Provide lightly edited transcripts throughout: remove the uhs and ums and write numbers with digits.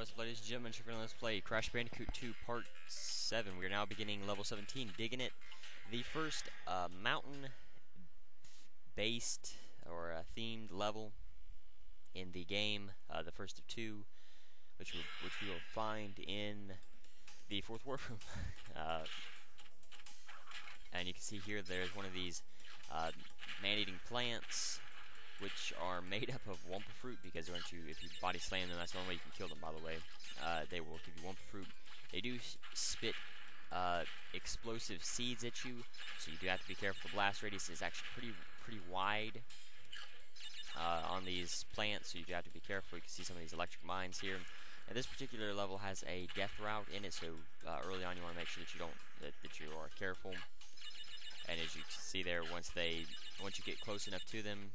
What's up, ladies and gentlemen? Let's play Crash Bandicoot 2 Part 7. We are now beginning level 17, Digging It. The first mountain-based or themed level in the game, the first of two, which we will find in the fourth warp room. And you can see here there's one of these man-eating plants, which are made up of Wumpa fruit, because if you body slam them, that's the only way you can kill them, by the way. They will give you Wumpa fruit. They do spit explosive seeds at you, so you do have to be careful. The blast radius is actually pretty wide on these plants, so you do have to be careful. You can see some of these electric mines here. And this particular level has a death route in it, so early on you want to make sure that you are careful. And as you can see there, once you get close enough to them,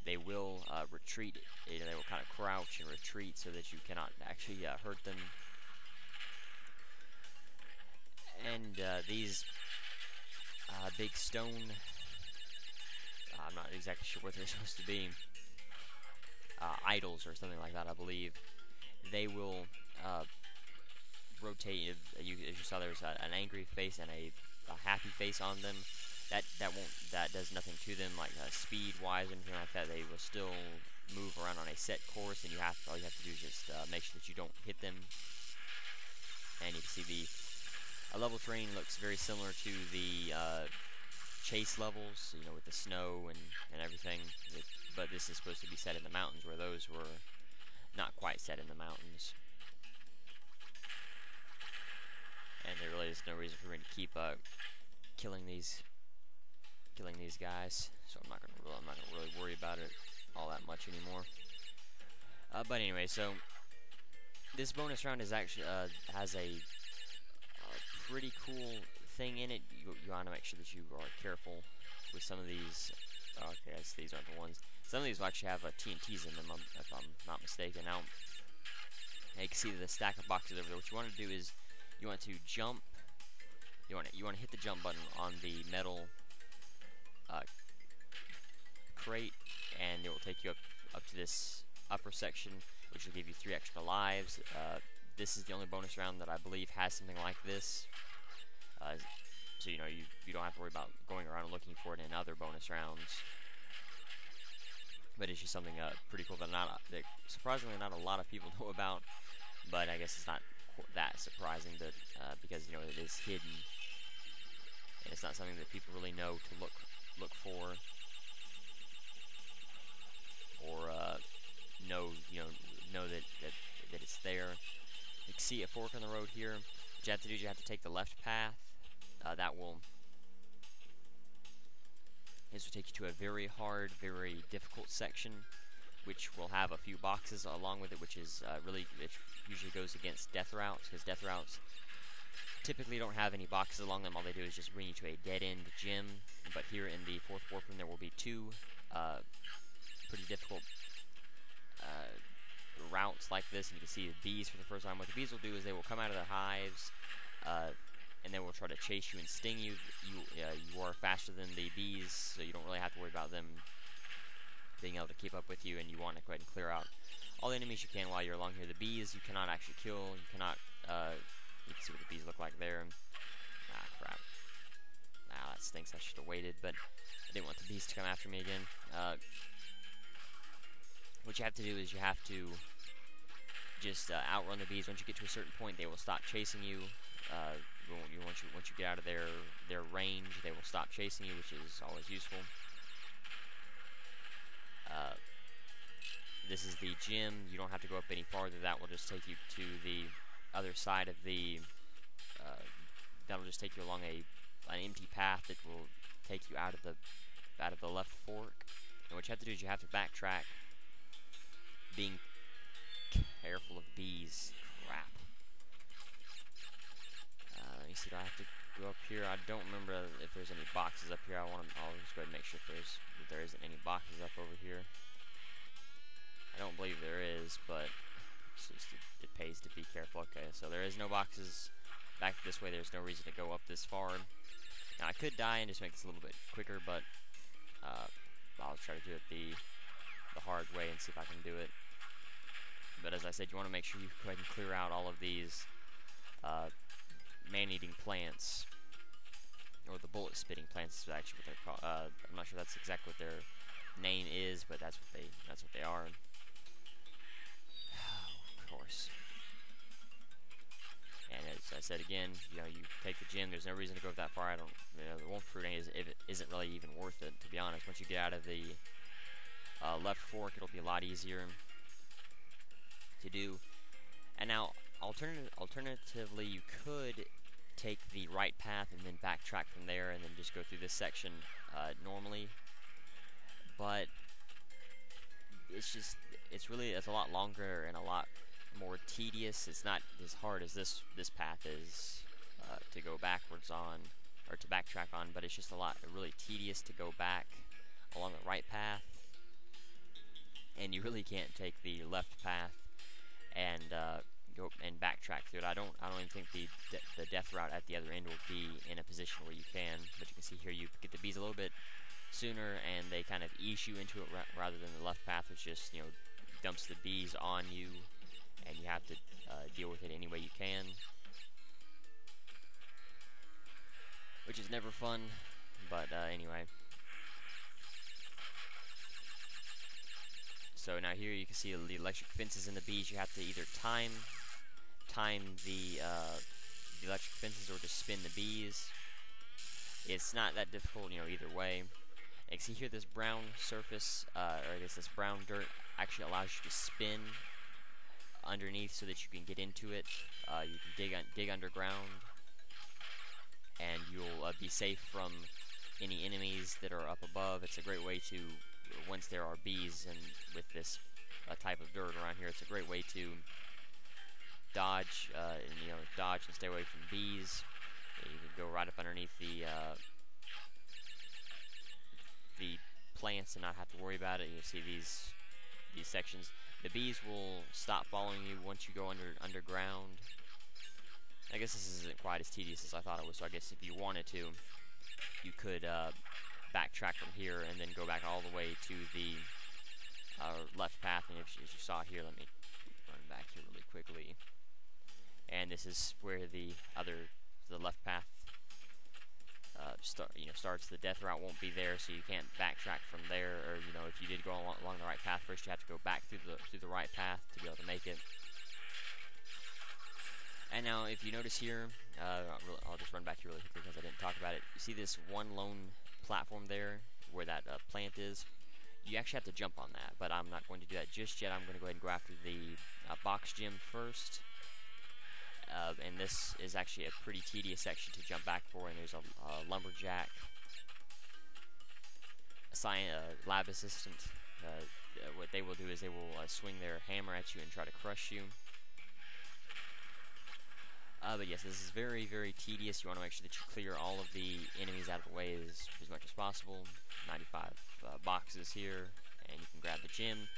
they will retreat. They will kind of crouch and retreat so that you cannot actually hurt them. And these big stone, I'm not exactly sure what they're supposed to be, idols or something like that, I believe. They will rotate. As you saw, there's an angry face and a happy face on them. That does nothing to them, like speed wise or anything like that. They will still move around on a set course, and all you have to do is just make sure that you don't hit them. And you can see the level terrain looks very similar to the chase levels, you know, with the snow and everything. But this is supposed to be set in the mountains, where those were not quite set in the mountains. And there really is no reason for me to keep killing these guys, so I'm not gonna really worry about it all that much anymore. But anyway, so this bonus round is actually has a pretty cool thing in it. You want to make sure that you are careful with some of these. Okay, these aren't the ones. Some of these will actually have TNTs in them, if I'm not mistaken. Now, you can see the stack of boxes over there. What you want to do is you want to jump. You want to hit the jump button on the metal crate, and it will take you up to this upper section, which will give you 3 extra lives. This is the only bonus round that I believe has something like this. So you know you don't have to worry about going around and looking for it in other bonus rounds. But it's just something pretty cool that surprisingly not a lot of people know about. But I guess it's not that surprising that because you know it is hidden, and it's not something that people really know to look for, or know that it's there. You can see a fork in the road here. What you have to do is you have to take the left path. This will take you to a very hard, very difficult section, which will have a few boxes along with it, which is it usually goes against death routes, because death routes typically don't have any boxes along them. All they do is just bring you to a dead-end gym. But here in the fourth warp room, there will be 2 pretty difficult routes like this. And you can see the bees for the first time. What the bees will do is they will come out of their hives, and they will try to chase you and sting you. You are faster than the bees, so you don't really have to worry about them being able to keep up with you. And you want to go ahead and clear out all the enemies you can while you're along here. The bees you cannot actually kill. You cannot. You can see what the bees look like there. Ah, crap. Ah, that stinks. I should have waited, but I didn't want the bees to come after me again. What you have to do is you have to just outrun the bees. Once you get to a certain point, they will stop chasing you. Once you get out of their range, they will stop chasing you, which is always useful. This is the gym. You don't have to go up any farther. That will just take you to the other side of the. That'll just take you along an empty path that will take you out of the left fork. And what you have to do is you have to backtrack, being careful of bees. Crap. Let me see. Do I have to go up here? I don't remember if there's any boxes up here. I'll just go ahead and make sure if there isn't any boxes up over here. I don't believe there is, but it pays to be careful. Okay, so there is no boxes back this way. There's no reason to go up this far. Now I could die and just make this a little bit quicker, but I'll try to do it the hard way and see if I can do it. But as I said, you want to make sure you go ahead and clear out all of these man-eating plants, or the bullet-spitting plants is actually what they're called. I'm not sure that's exactly what their name is, but that's what they are. Of course. And as I said again, you know, you take the gem. There's no reason to go that far. The wolf fruit isn't really even worth it, to be honest. Once you get out of the left fork, it'll be a lot easier to do. And now, alternatively, you could take the right path and then backtrack from there, and then just go through this section normally. But it's a lot longer and a lot more tedious. It's not as hard as this path is to go backwards on, or to backtrack on, but it's just really tedious to go back along the right path, and you really can't take the left path and go and backtrack through it. I don't even think the death route at the other end will be in a position where you can. But you can see here, you get the bees a little bit sooner, and they kind of ease you into it rather than the left path, which just, you know, dumps the bees on you, and you have to deal with it any way you can, which is never fun. But anyway, so now here you can see the electric fences and the bees. You have to either time the electric fences or just spin the bees. It's not that difficult, you know, either way. And you can see here this brown surface, or I guess this brown dirt, actually allows you to spin underneath so that you can get into it. You can dig underground, and you'll be safe from any enemies that are up above. It's a great way to, once there are bees and with this type of dirt around here, it's a great way to dodge and stay away from bees. You can go right up underneath the plants and not have to worry about it. You see these sections. The bees will stop following you once you go underground. I guess this isn't quite as tedious as I thought it was, so I guess if you wanted to, you could backtrack from here and then go back all the way to the left path. And as you saw here, let me run back here really quickly. And this is where the left path starts. The death route won't be there, so you can't backtrack from there. Or, you know, if you did go along the right path first, you have to go back through the right path to be able to make it. And now, if you notice here, I'll just run back here really quickly because I didn't talk about it. You see this one lone platform there where that plant is? You actually have to jump on that, but I'm not going to do that just yet. I'm going to go ahead and go after the box gem first. And this is actually a pretty tedious section to jump back for, and there's a lumberjack, a lab assistant. What they will do is they will swing their hammer at you and try to crush you. But yes, this is very, very tedious. You want to make sure that you clear all of the enemies out of the way as much as possible. 95 boxes here, and you can grab the gem.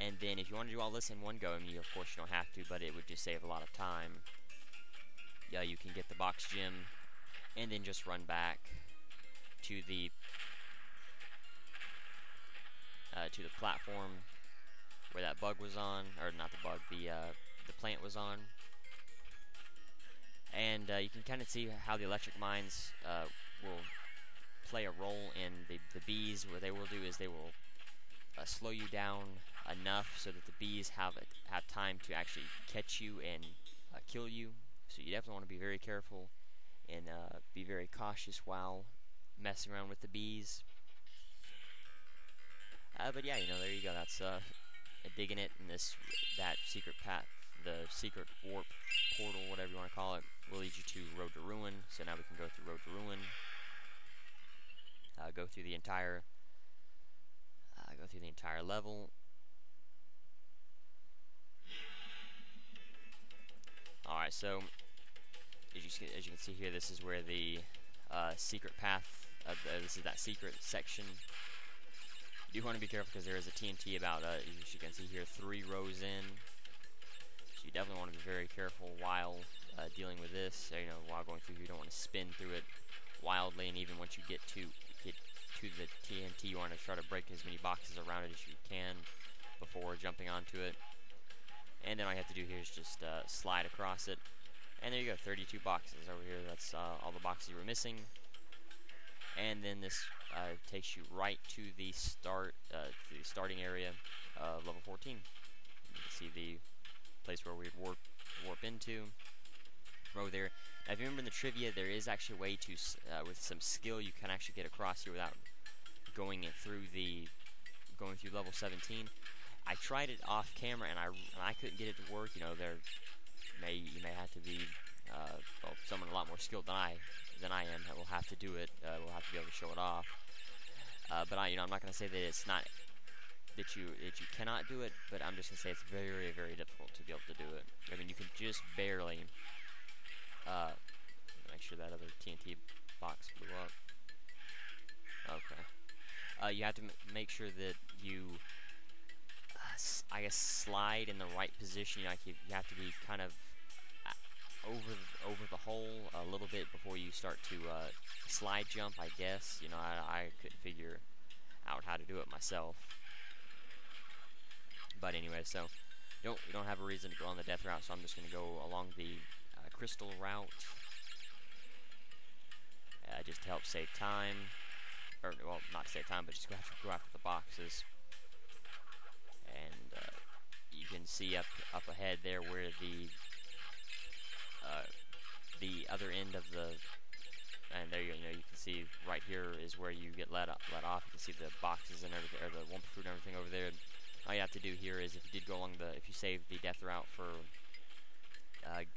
And then if you want to do all this in one go, I mean, of course you don't have to, but it would just save a lot of time. Yeah, you can get the box gem, and then just run back to the platform where that bug was on, or not the bug, the plant was on. And you can kind of see how the electric mines will play a role in the bees. What they will do is they will slow you down enough so that the bees have time to actually catch you and kill you. So you definitely want to be very careful and be very cautious while messing around with the bees. But yeah, you know, there you go. That's digging it in that secret path, the secret warp portal, whatever you want to call it, will lead you to Road to Ruin. So now we can go through Road to Ruin. Go through the entire level. All right, so as you can see here, this is where the secret path. This is that secret section. You do want to be careful because there is a TNT about, as you can see here, 3 rows in. So you definitely want to be very careful while dealing with this. You know, while going through here, you don't want to spin through it wildly. And even once you get to the TNT, you want to try to break as many boxes around it as you can before jumping onto it. and then all you have to do here is just slide across it, and there you go, 32 boxes over here. That's all the boxes you were missing. And then this takes you right to the starting area of level 14. You can see the place where we warp into from over there. Now, if you remember in the trivia, there is actually a way to, with some skill, you can actually get across here without going through level 17. I tried it off camera and I couldn't get it to work. You know, you may have to be well, someone a lot more skilled than I am that will have to do it. Will have to be able to show it off. But I'm not going to say that it's not that you cannot do it, but I'm just going to say it's very, very difficult to be able to do it. I mean, you can just barely. Make sure that other TNT box blew up. Okay. You have to make sure that you, I guess, slide in the right position. You have to be kind of over the hole a little bit before you start to slide jump, I guess. You know, I couldn't figure out how to do it myself. But anyway, so you don't have a reason to go on the death route, so I'm just going to go along the crystal route, just to help save time, or well, not to save time, but just go after the boxes. And you can see up ahead there where the other end of the, and there you can see right here is where you get let off. You can see the boxes and everything, or the Wumpa fruit and everything over there. All you have to do here is, if you did go along if you saved the death route for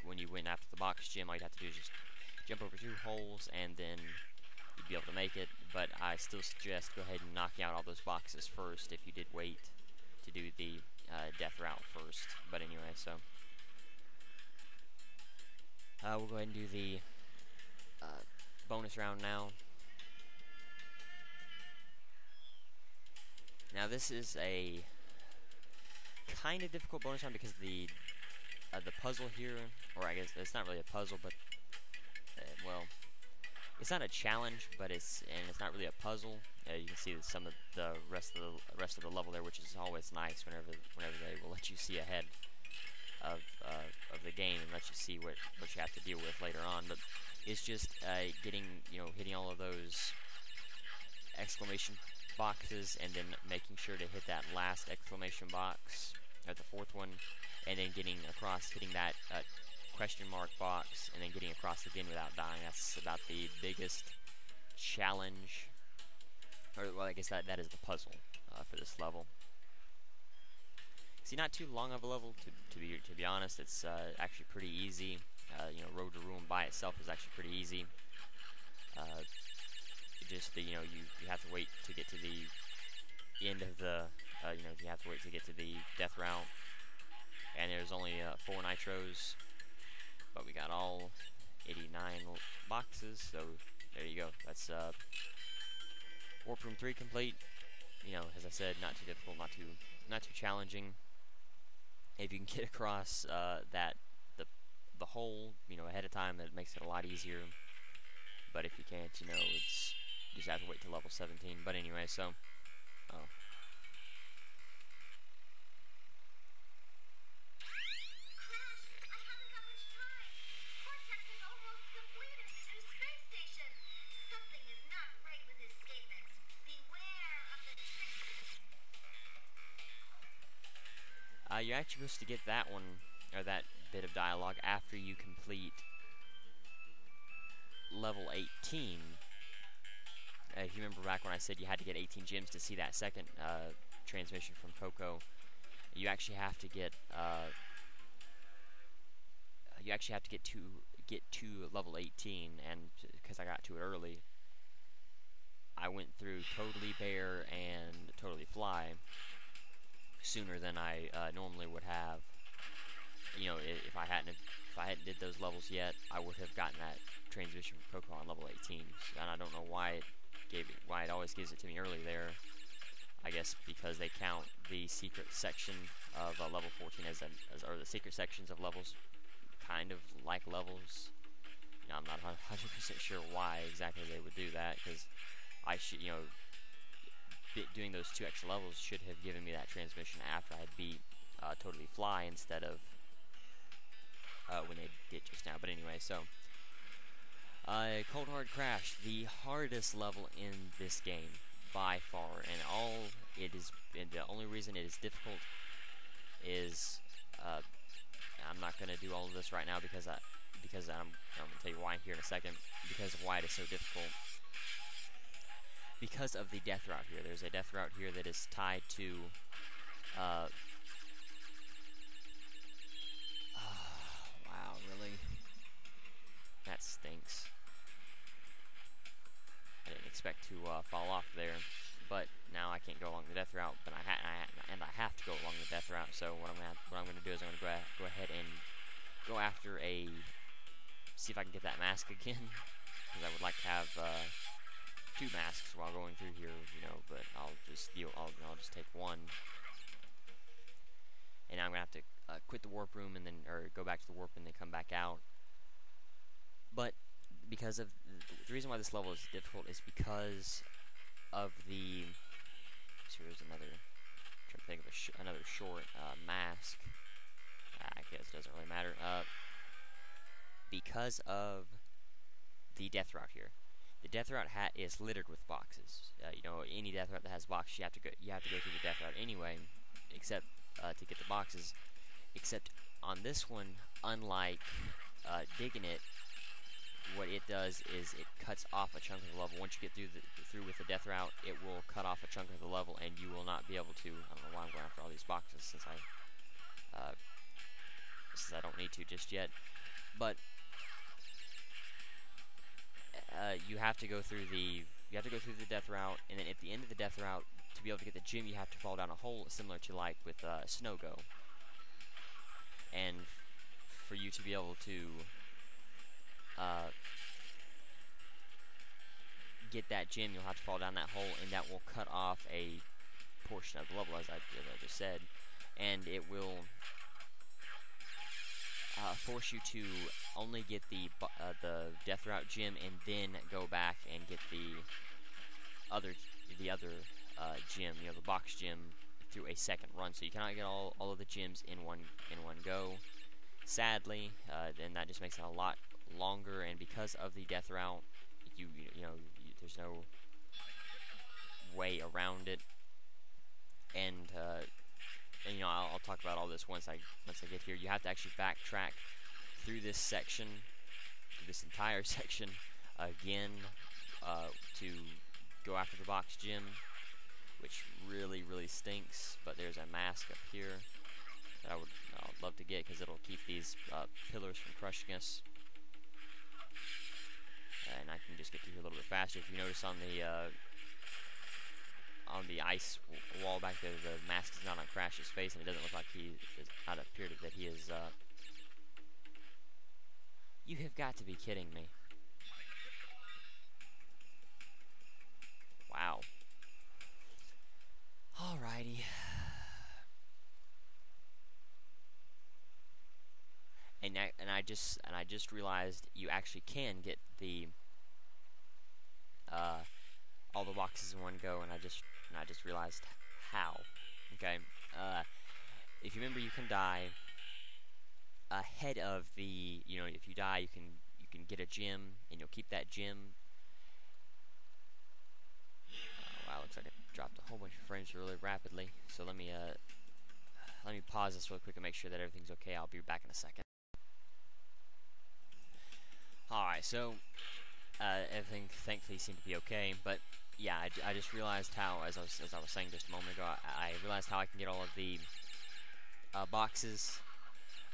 when you went after the box gym, all you'd have to do is just jump over 2 holes and then you'd be able to make it. But I still suggest go ahead and knocking out all those boxes first if you did wait to do the death route first. But anyway, so we'll go ahead and do the bonus round now. Now this is a kind of difficult bonus round because the puzzle here, or I guess it's not really a puzzle, but well, it's not a challenge, but it's not really a puzzle. You can see that some of the rest of the level there, which is always nice whenever they will let you see ahead of the game and let you see what you have to deal with later on. But it's just hitting all of those exclamation boxes and then making sure to hit that last exclamation box at the 4th one, and then getting across, hitting that question mark box, and then getting across again without dying. That's about the biggest challenge, or well, I guess that is the puzzle for this level. See, not too long of a level to be honest. It's actually pretty easy. Road to Ruin by itself is actually pretty easy. You have to wait to get to the end of the you have to wait to get to the death route, and there's only 4 nitros, but we got all 89 boxes, so there you go. That's Warp Room 3 complete. As I said, not too difficult, not too challenging. If you can get across the hole ahead of time, that makes it a lot easier. But if you can't, it's you just have to wait till level 17. But anyway, so you're actually supposed to get that one, or that bit of dialogue, after you complete level 18. If you remember back when I said you had to get 18 gems to see that second transmission from Coco, you actually have to get to level 18, and because I got to it early, I went through Totally Bear and Totally Fly sooner than I normally would have. If I hadn't did those levels yet, I would have gotten that transmission from Coco on level 18, and I don't know why it always gives it to me early there. I guess because they count the secret section of level 14 or the secret sections of levels kind of like levels. I'm not 100% sure why exactly they would do that, because I should, doing those 2 extra levels should have given me that transmission after I beat totally fly instead of when they did just now. But anyway, so Cold Hard Crash, the hardest level in this game by far, and the only reason it is difficult is I'm not going to do all of this right now because I'm going to tell you why here in a second, because of why it is so difficult. Because of the death route here. There's a death route here that is tied to wow, really? That stinks. I didn't expect to fall off there, but now I can't go along the death route. But I have to go along the death route. So what I'm gonna do is I'm gonna go ahead and go after see if I can get that mask again, because I would like to have 2 masks while going through here, you know. But I'll just take one, and I'm gonna have to quit the warp room and then go back to the warp and then come back out. But because of the reason why this level is difficult is because of the. So here's another. I'm trying to think of another short mask. I guess it doesn't really matter. Because of the death route here, the death route hat is littered with boxes. You know, any death route that has boxes, you have to go through the death route anyway, except to get the boxes. Except on this one, unlike digging it, what it does is it cuts off a chunk of the level. Once you get through with the death route, it will cut off a chunk of the level, and you will not be able to. I don't know why I'm going after all these boxes since I don't need to just yet. But you have to go through the death route, and then at the end of the death route, to be able to get the gem, you have to fall down a hole, similar to like with Snow Go. And for you to be able to get that gem, you'll have to fall down that hole, and that will cut off a portion of the level, as I just said, and it will force you to only get the death route gem, and then go back and get the other gem, you know, the box gem, through a second run. So you cannot get all of the gems in one go, sadly, and that just makes it a lot longer. And because of the death route, there's no way around it. And you know, I'll talk about all this once I get here. You have to actually backtrack through this section, through this entire section again, to go after the box gem, which really stinks. But there's a mask up here that I'd love to get, because it'll keep these pillars from crushing us. And I can just get through here a little bit faster. If you notice on the ice wall back there, the mask is not on Crash's face, and it doesn't look like he is not appeared that he is. You have got to be kidding me! Wow. Alrighty. And I just realized you actually can get the all the boxes in one go, and I just realized how. Okay, if you remember, you can die ahead of the. You know, if you die, you can get a gem, and you'll keep that gem. Wow, looks like I dropped a whole bunch of frames really rapidly. So let me pause this real quick and make sure that everything's okay. I'll be back in a second. Alright, so everything thankfully seemed to be okay, but yeah, I just realized how, as I was saying just a moment ago, I realized how I can get all of the boxes,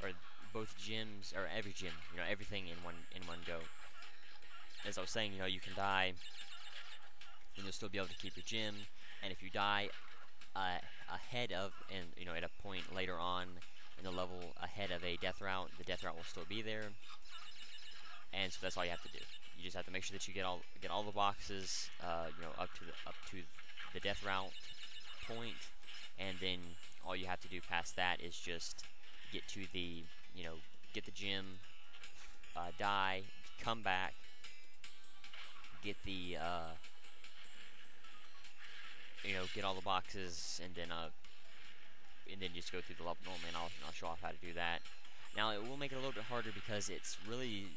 or both gems, or every gem, you know, everything in one go. As I was saying, you know, you can die, and you'll still be able to keep your gem, and if you die ahead of, and you know, at a point later on in the level ahead of a death route, the death route will still be there. And so that's all you have to do. You just have to make sure that you get all the boxes, you know, up to the death route point, and then all you have to do past that is just get to the, you know, get the gem, die, come back, get the, you know, get all the boxes, and then and then just go through the level normally, and I'll show off how to do that. Now, it will make it a little bit harder because it's really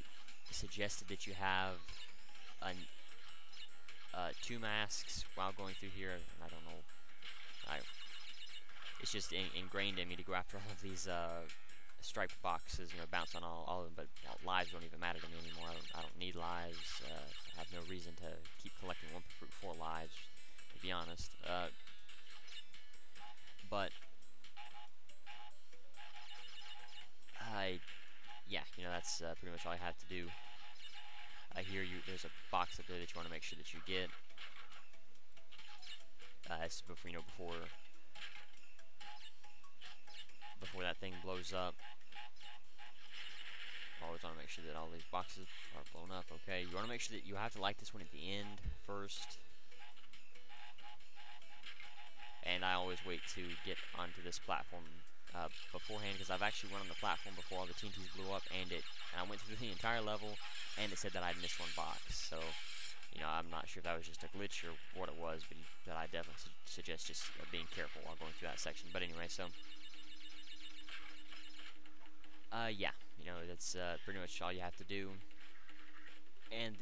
suggested that you have two masks while going through here. And I don't know. It's just ingrained in me to go after all of these striped boxes, you know, bounce on all of them, but lives don't even matter to me anymore. I don't need lives. I have no reason to keep collecting one fruit for lives, to be honest. But yeah, you know, that's pretty much all I have to do. Here, there's a box up there that you want to make sure that you get. It's before, you know, before that thing blows up. Always want to make sure that all these boxes are blown up. Okay, you want to make sure that you have to light this one at the end first. And I always wait to get onto this platform beforehand, because I've actually went on the platform before all the TNTs blew up, and I went through the entire level, and it said that I'd missed one box. So, you know, I'm not sure if that was just a glitch or what it was, but that I definitely suggest just being careful while going through that section. But anyway, so yeah, you know, that's pretty much all you have to do. And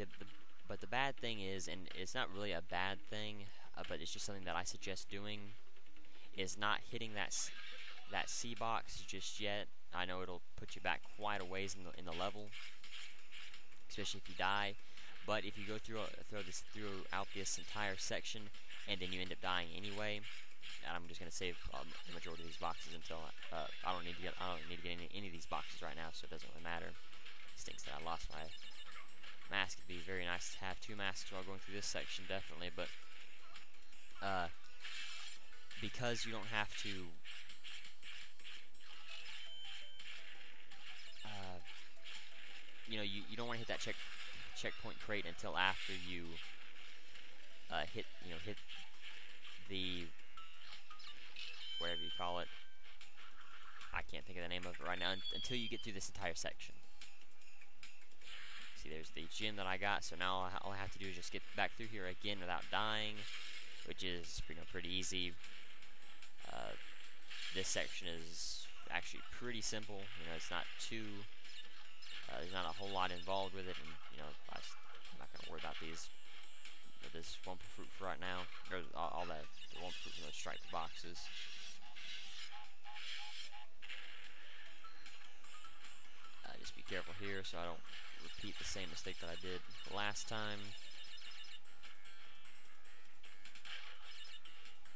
but the bad thing is, and it's not really a bad thing, but it's just something that I suggest doing, is not hitting that C box just yet. I know it'll put you back quite a ways in the level, especially if you die. But if you go throughout this entire section, and then you end up dying anyway, and I'm just gonna save the majority of these boxes until I don't need to get any of these boxes right now, so it doesn't really matter. It stinks that I lost my mask. It'd be very nice to have two masks while going through this section, definitely. But because you don't have to you know, you don't want to hit that checkpoint crate until after you hit the, whatever you call it, I can't think of the name of it right now, until you get through this entire section. See, there's the gem that I got, so now all I have to do is just get back through here again without dying, which is, you know, pretty easy. This section is actually pretty simple. You know, it's not too there's not a whole lot involved with it, and you know, I'm not gonna worry about this one fruit for right now, or all the one fruit in those striped boxes. Just be careful here so I don't repeat the same mistake that I did last time.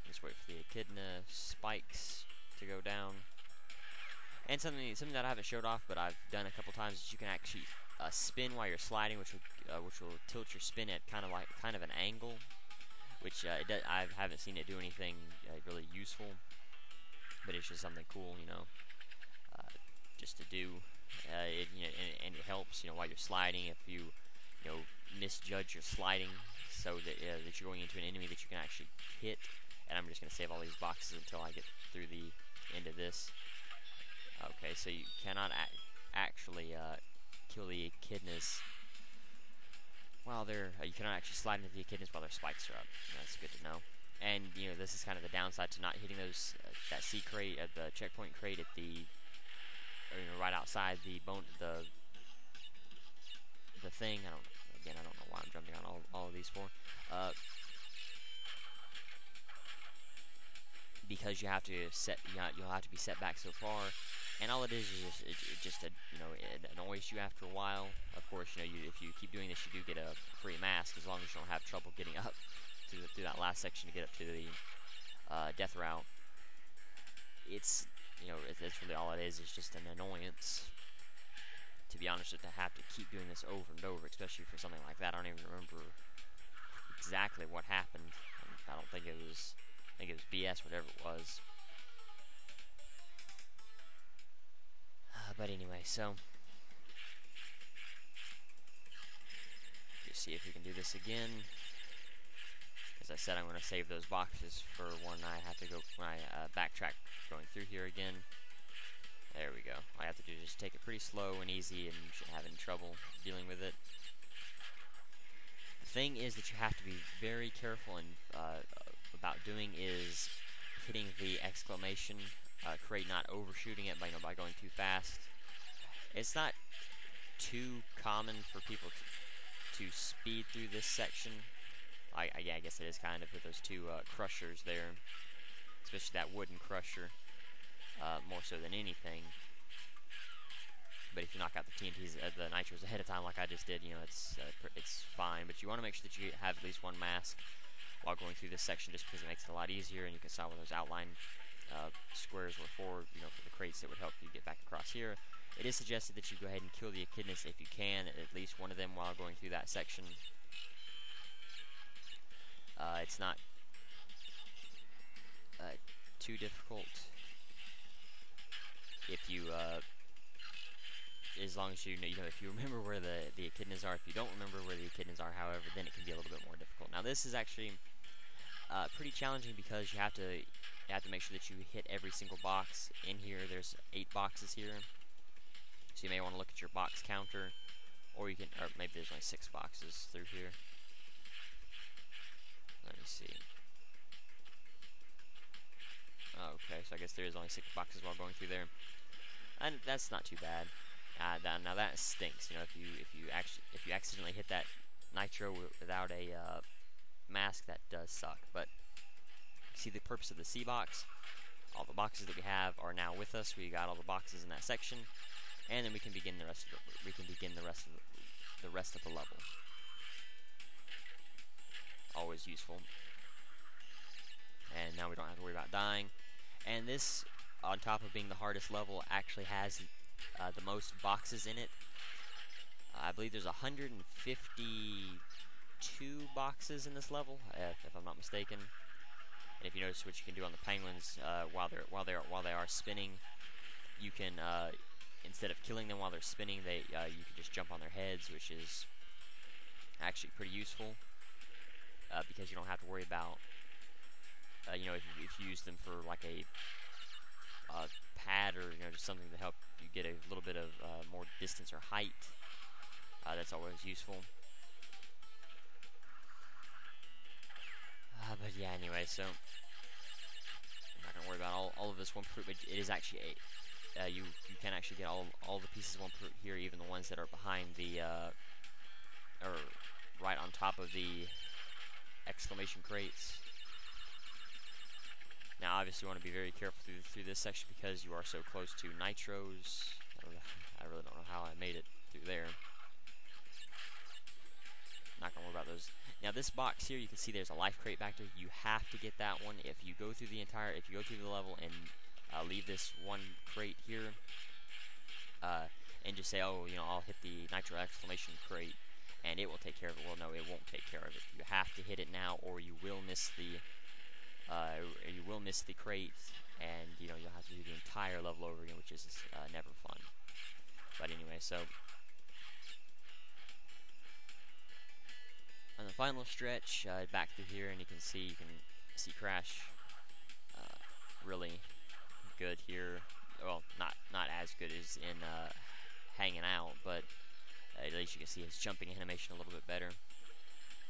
Just wait for the echidna spikes to go down. And something that I haven't showed off, but I've done a couple times, is you can actually spin while you're sliding, which will tilt your spin at kind of an angle, which I haven't seen it do anything really useful, but it's just something cool, you know, just to do. And it helps, you know, while you're sliding, if you misjudge your sliding, so that you're going into an enemy that you can actually hit. And I'm just going to save all these boxes until I get through the end of this. Okay, so you cannot actually kill the echidnas while you cannot actually slide into the echidnas while their spikes are up. That's good to know. And you know, this is kind of the downside to not hitting those that C crate at the checkpoint crate at right outside the thing. I don't know why I'm jumping on all of these for. Because you'll have to be set back so far, and all it is just it annoys you after a while. Of course, you know, if you keep doing this, you do get a free mask, as long as you don't have trouble getting up through that last section to get up to the death route. It's really all it is just an annoyance. To be honest, to have to keep doing this over and over, especially for something like that. I don't even remember exactly what happened. I don't think it was. I think it was BS, whatever it was. But anyway, so just see if we can do this again. As I said, I'm going to save those boxes for when I have to go, when I backtrack going through here again. There we go. All I have to do is just take it pretty slow and easy, and you shouldn't have any trouble dealing with it. The thing is that you have to be very careful and about doing is hitting the exclamation crate, not overshooting it by by going too fast. It's not too common for people to speed through this section. Yeah, I guess it is kind of with those two crushers there, especially that wooden crusher, more so than anything. But if you knock out the TNTs, the nitros ahead of time, like I just did, it's fine. But you want to make sure that you have at least one mask while going through this section, just because it makes it a lot easier, and you can saw where those outline squares were for, for the crates that would help you get back across here. It is suggested that you go ahead and kill the echidnas if you can, at least one of them while going through that section. It's not too difficult if you, as long as if you remember where the echidnas are. If you don't remember where the echidnas are, however, then it can be a little bit more difficult. Now this is actually pretty challenging because you have to make sure that you hit every single box in here. There's 8 boxes here, so you may want to look at your box counter, or maybe there's only 6 boxes through here. Let me see. Okay, so I guess there is only 6 boxes while going through there, and that's not too bad. Now that stinks. If you accidentally hit that nitro without a mask, that does suck. But see the purpose of the C box. All the boxes that we have are now with us. We got all the boxes in that section, and then we can begin the rest of the rest of the level. Always useful. And now we don't have to worry about dying. And this, on top of being the hardest level, actually has the most boxes in it. I believe there's 152 boxes in this level, if I'm not mistaken. And if you notice what you can do on the penguins, while they are spinning, you can instead of killing them while they're spinning, you can just jump on their heads, which is actually pretty useful. Because you don't have to worry about, if you use them for like a pad or just something to help you get a little bit of more distance or height. That's always useful. But yeah, anyway, so I'm not gonna worry about all of this one fruit, but it is actually you can actually get all the pieces of one fruit here, even the ones that are behind the or right on top of the exclamation crates. Now, obviously, you want to be very careful through this section because you are so close to nitros. I really don't know how I made it through there. Not gonna worry about those. Now, this box here, you can see there's a life crate back there. You have to get that one if you go through the level and leave this one crate here, and just say, oh, I'll hit the nitro exclamation crate, and it will take care of it. Well, no, it won't take care of it. You have to hit it now, or you will miss the crate, and you'll have to do the entire level over again, which is never fun. But anyway, so on the final stretch, back through here, and you can see Crash really good here. Well, not as good as in hanging out, but at least you can see his jumping animation a little bit better.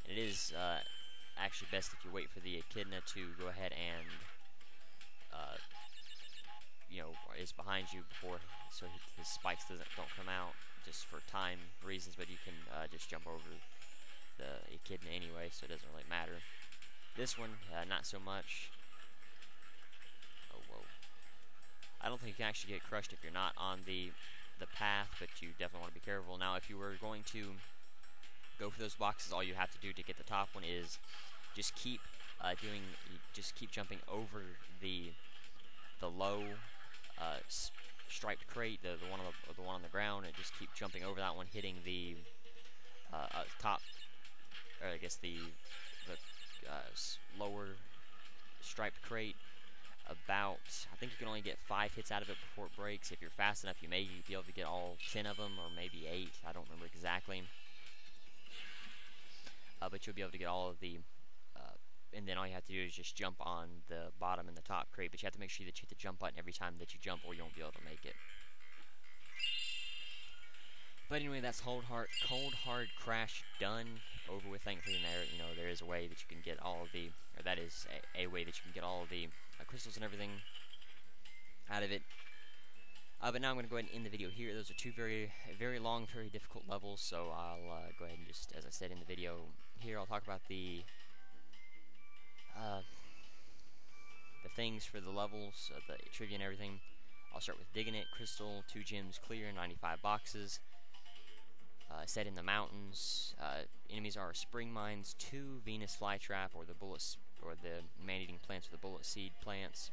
And it is actually best if you wait for the echidna to go ahead and is behind you before, so his spikes don't come out, just for time reasons. But you can just jump over the echidna anyway, so it doesn't really matter. This one, not so much. Oh, whoa. I don't think you can actually get crushed if you're not on the path, but you definitely want to be careful. Now, if you were going to go for those boxes, all you have to do to get the top one is just keep jumping over the low striped crate, the one on the ground, and just keep jumping over that one, hitting the top, or I guess the lower striped crate. I think you can only get 5 hits out of it before it breaks. If you're fast enough, you may be able to get all 10 of them, or maybe 8. I don't remember exactly. But you'll be able to get all of the, and then all you have to do is just jump on the bottom and the top crate. But you have to make sure that you hit the jump button every time that you jump, or you won't be able to make it. But anyway, that's Cold Hard Crash done, over with. Thankfully, there is a way that you can get all of the, or that is a way that you can get all of the crystals and everything. out of it. But now I'm going to go ahead and end the video here. Those are two very long, very difficult levels, so I'll go ahead and just, as I said in the video here, I'll talk about the things for the levels, the trivia and everything. I'll start with digging it. Crystal, 2 gems clear, 95 boxes. Set in the mountains. Enemies are spring mines, 2 Venus flytrap, or the bullets, or the man-eating plants, or the bullet seed plants.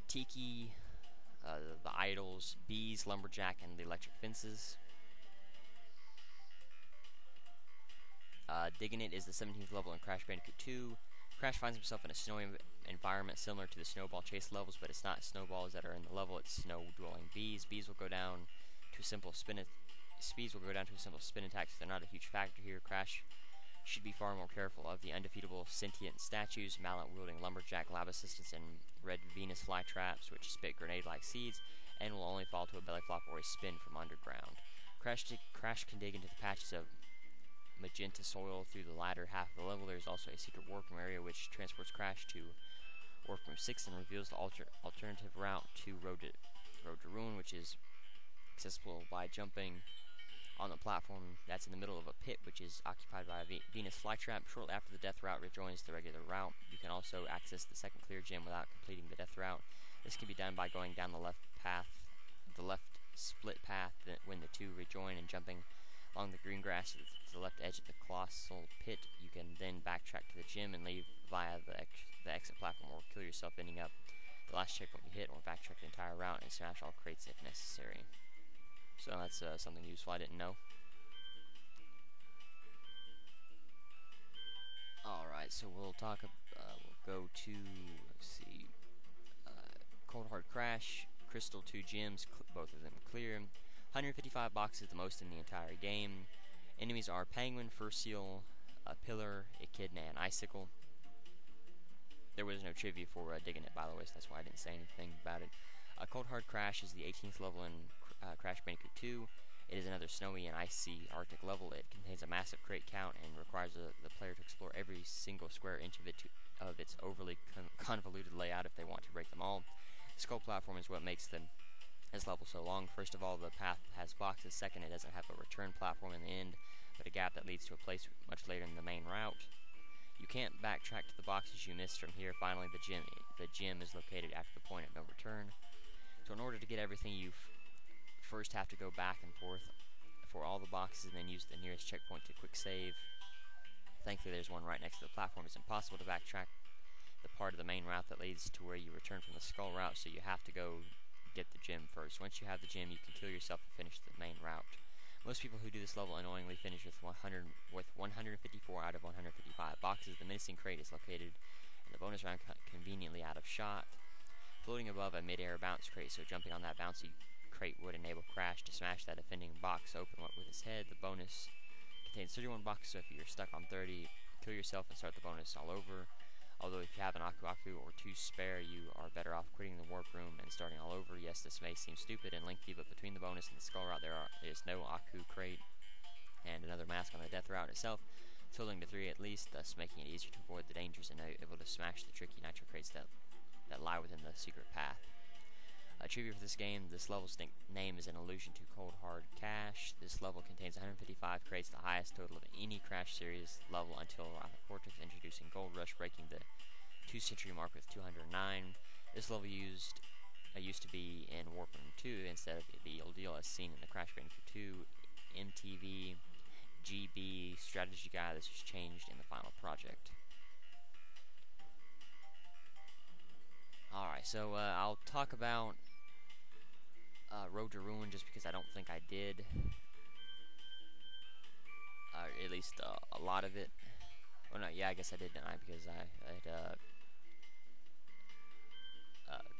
Tiki, the idols, bees, lumberjack, and the electric fences. Digging it is the 17th level in Crash Bandicoot 2. Crash finds himself in a snowy environment similar to the snowball chase levels, but it's not snowballs that are in the level, it's snow-dwelling bees. Bees will go down to a simple spin attack, so they're not a huge factor here. Crash should be far more careful of the undefeatable sentient statues, mallet-wielding lumberjack lab assistants, and red Venus flytraps, which spit grenade-like seeds and will only fall to a belly flop or a spin from underground. Crash can dig into the patches of magenta soil through the latter half of the level. There's also a secret warp room area which transports Crash to Warp Room 6 and reveals the alternative route to Road to Ruin, which is accessible by jumping on the platform that's in the middle of a pit, which is occupied by a Venus flytrap. Shortly after the death route rejoins the regular route. You can also access the second clear gem without completing the death route. This can be done by going down the left split path when the two rejoin, and jumping along the green grass to the left edge of the colossal pit. You can then backtrack to the gym and leave via the exit platform, or kill yourself, ending up the last checkpoint you hit, or backtrack the entire route and smash all crates if necessary. So that's something useful I didn't know. Alright, so we'll go to, let's see, Cold Hard Crash, Crystal, 2 gems, both of them clear. 155 boxes, the most in the entire game. Enemies are Penguin, Furseal, a Pillar, Echidna, and Icicle. There was no trivia for digging it, by the way, so that's why I didn't say anything about it. Cold Hard Crash is the 18th level in Crash Bandicoot 2. It is another snowy and icy Arctic level. It contains a massive crate count and requires the player to explore every single square inch of its overly convoluted layout if they want to break them all. The skull platform is what makes this level so long. First of all, the path has boxes. Second, it doesn't have a return platform in the end, but a gap that leads to a place much later in the main route. You can't backtrack to the boxes you missed from here. Finally, the gym is located after the point of no return. So in order to get everything, you first have to go back and forth for all the boxes and then use the nearest checkpoint to quick save. Thankfully, there's one right next to the platform. It's impossible to backtrack the part of the main route that leads to where you return from the skull route, so you have to go get the gym first. Once you have the gym, you can kill yourself and finish the main route. Most people who do this level unknowingly finish with 154 out of 155 boxes. The menacing crate is located in the bonus round, conveniently out of shot, floating above a mid-air bounce crate, so jumping on that bouncy crate would enable Crash to smash that offending box open with his head. The bonus contains 31 boxes, so if you're stuck on 30, kill yourself and start the bonus all over. Although if you have an Aku Aku or 2 spare, you are better off quitting the warp room and starting all over. Yes, this may seem stupid and lengthy, but between the bonus and the skull route, there is no Aku crate and another mask on the death route itself, totaling to 3 at least, thus making it easier to avoid the dangers and able to smash the tricky nitro crates that lie within the secret path. Trivia for this game: this level's name is an allusion to Cold Hard Cash. This level contains 155 crates, the highest total of any Crash series level until Cortex, introducing Gold Rush, breaking the 2-century mark with 209. This level used to be in Warp Room 2 instead of the old deal as seen in the Crash Bandicoot 2 MTV GB strategy guide. This was changed in the final project. Alright, so I'll talk about Road to Ruin just because I don't think I did. At least a lot of it. Well, no, yeah, I guess I did, didn't I?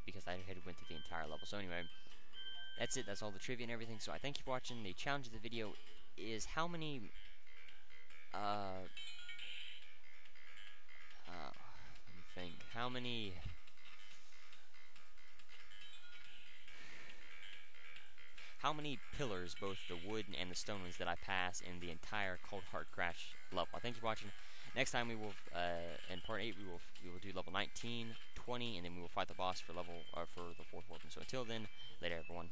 Because I had went through the entire level. So anyway, that's it. That's all the trivia and everything. So I thank you for watching. The challenge of the video is how many let me think. How many pillars, both the wood and the stone ones, that I pass in the entire Cold Hard Crash level? I thank you for watching. Next time we will, in part 8, we will do level 19, 20, and then we will fight the boss for the 4th weapon. So until then, later everyone.